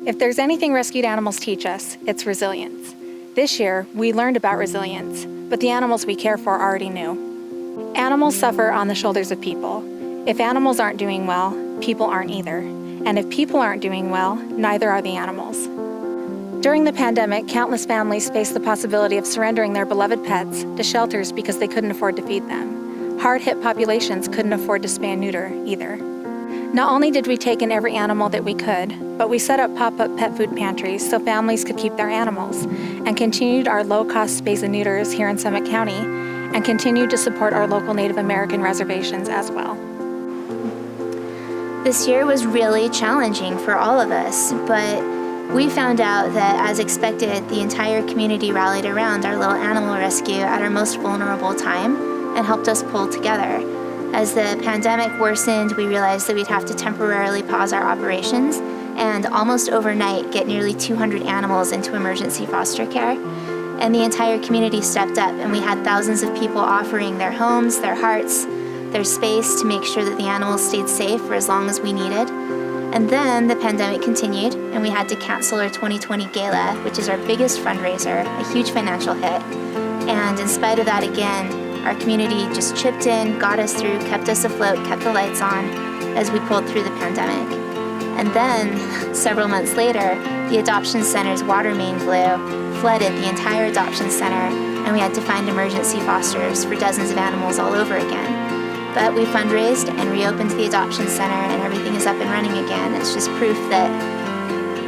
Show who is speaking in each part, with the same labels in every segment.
Speaker 1: If there's anything rescued animals teach us, it's resilience. This year, we learned about resilience, but the animals we care for already knew. Animals suffer on the shoulders of people. If animals aren't doing well, people aren't either. And if people aren't doing well, neither are the animals. During the pandemic, countless families faced the possibility of surrendering their beloved pets to shelters because they couldn't afford to feed them. Hard-hit populations couldn't afford to spay and neuter either. Not only did we take in every animal that we could, but we set up pop-up pet food pantries so families could keep their animals, and continued our low-cost spays and neuters here in Summit County, and continued to support our local Native American reservations as well.
Speaker 2: This year was really challenging for all of us, but we found out that, as expected, the entire community rallied around our little animal rescue at our most vulnerable time and helped us pull together. As the pandemic worsened, we realized that we'd have to temporarily pause our operations and almost overnight get nearly 200 animals into emergency foster care. And the entire community stepped up, and we had thousands of people offering their homes, their hearts, their space to make sure that the animals stayed safe for as long as we needed. And then the pandemic continued, and we had to cancel our 2020 Gala, which is our biggest fundraiser, a huge financial hit. And in spite of that, again, our community just chipped in, got us through, kept us afloat, kept the lights on as we pulled through the pandemic. And then, several months later, the adoption center's water main blew, flooded the entire adoption center, and we had to find emergency fosters for dozens of animals all over again. But we fundraised and reopened the adoption center, and everything is up and running again. It's just proof that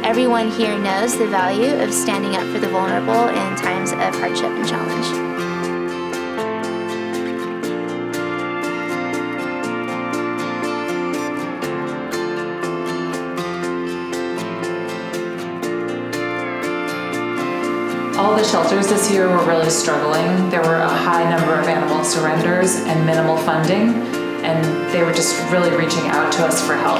Speaker 2: everyone here knows the value of standing up for the vulnerable in times of hardship and challenge.
Speaker 3: All the shelters this year were really struggling. There were a high number of animal surrenders and minimal funding, and they were just really reaching out to us for help.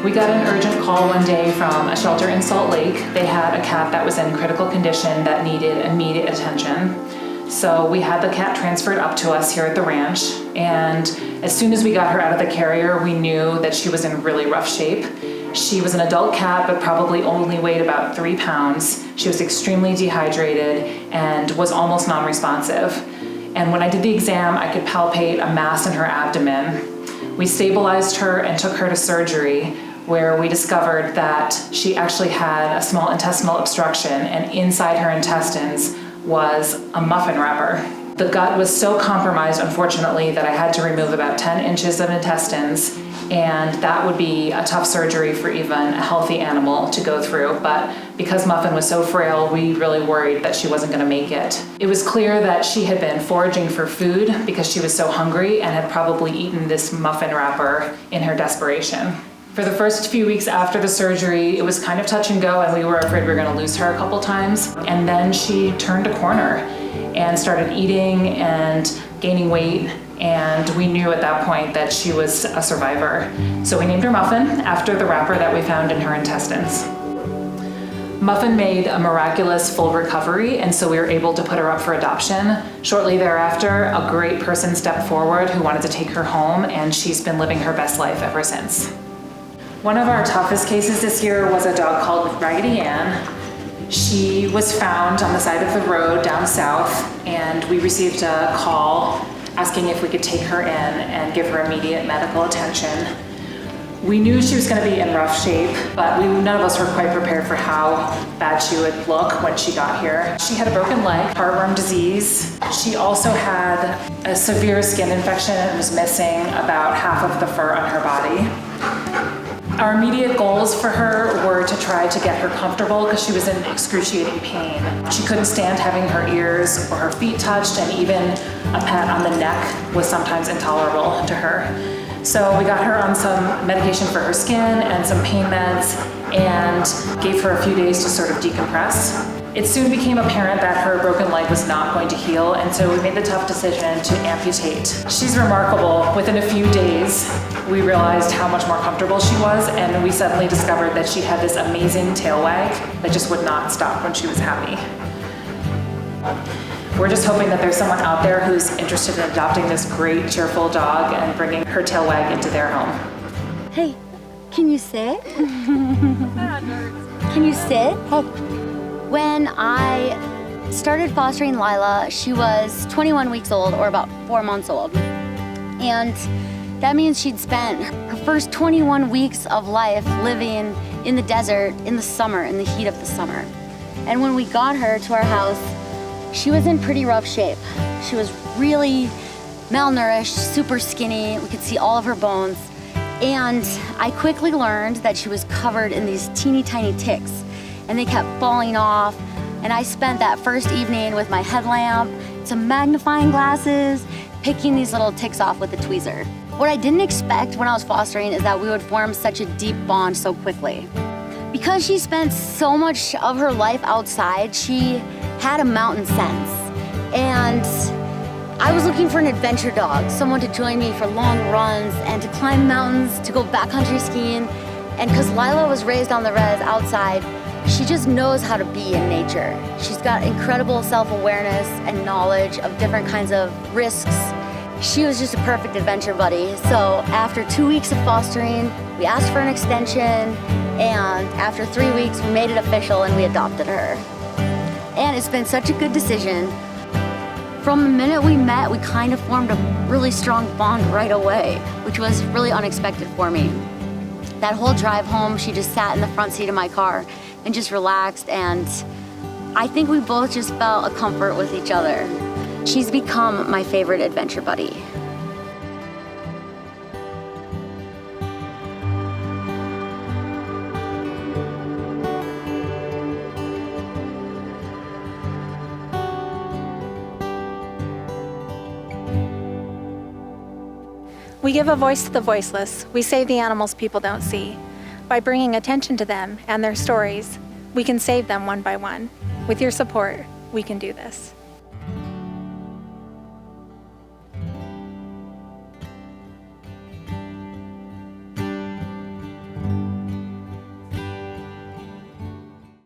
Speaker 3: We got an urgent call one day from a shelter in Salt Lake. They had a cat that was in critical condition that needed immediate attention. So we had the cat transferred up to us here at the ranch, and as soon as we got her out of the carrier, we knew that she was in really rough shape. She was an adult cat, but probably only weighed about 3 pounds. She was extremely dehydrated and was almost non-responsive. And when I did the exam, I could palpate a mass in her abdomen. We stabilized her and took her to surgery, where we discovered that she actually had a small intestinal obstruction, and inside her intestines was a muffin wrapper. The gut was so compromised, unfortunately, that I had to remove about 10 inches of intestines, and that would be a tough surgery for even a healthy animal to go through. But because Muffin was so frail, we really worried that she wasn't going to make it. It was clear that she had been foraging for food because she was so hungry and had probably eaten this muffin wrapper in her desperation. For the first few weeks after the surgery, it was kind of touch and go, and we were afraid we were going to lose her a couple times. And then she turned a corner and started eating and gaining weight, and we knew at that point that she was a survivor. So we named her Muffin after the wrapper that we found in her intestines. Muffin made a miraculous full recovery, and so we were able to put her up for adoption. Shortly thereafter, a great person stepped forward who wanted to take her home, and she's been living her best life ever since. One of our toughest cases this year was a dog called Raggedy Ann. She was found on the side of the road down south, and we received a call asking if we could take her in and give her immediate medical attention. We knew she was going to be in rough shape, but none of us were quite prepared for how bad she would look when she got here. She had a broken leg, heartworm disease. She also had a severe skin infection and was missing about half of the fur on her body. Our immediate goals for her were to try to get her comfortable because she was in excruciating pain. She couldn't stand having her ears or her feet touched, and even a pat on the neck was sometimes intolerable to her. So we got her on some medication for her skin and some pain meds, and gave her a few days to sort of decompress. It soon became apparent that her broken leg was not going to heal, and so we made the tough decision to amputate. She's remarkable. Within a few days, we realized how much more comfortable she was, and we suddenly discovered that she had this amazing tail wag that just would not stop when she was happy. We're just hoping that there's someone out there who's interested in adopting this great, cheerful dog and bringing her tail wag into their home.
Speaker 4: Hey, Can you sit? Can you sit? When I started fostering Lila, she was 21 weeks old, or about 4 months old. And that means she'd spent her first 21 weeks of life living in the desert in the summer, in the heat of the summer. And when we got her to our house, she was in pretty rough shape. She was really malnourished, super skinny. We could see all of her bones. And I quickly learned that she was covered in these teeny tiny ticks, and they kept falling off. And I spent that first evening with my headlamp, some magnifying glasses, picking these little ticks off with a tweezer. What I didn't expect when I was fostering is that we would form such a deep bond so quickly. Because she spent so much of her life outside, she had a mountain sense. And I was looking for an adventure dog, someone to join me for long runs and to climb mountains, to go backcountry skiing. And because Lila was raised on the res outside, she just knows how to be in nature. She's got incredible self-awareness and knowledge of different kinds of risks. She was just a perfect adventure buddy. So after 2 weeks of fostering, we asked for an extension, and after 3 weeks, we made it official and we adopted her. And it's been such a good decision. From the minute we met, we kind of formed a really strong bond right away, which was really unexpected for me. That whole drive home, she just sat in the front seat of my car and just relaxed, and I think we both just felt a comfort with each other. She's become my favorite adventure buddy.
Speaker 1: We give a voice to the voiceless. We save the animals people don't see. By bringing attention to them and their stories, we can save them one by one. With your support, we can do this.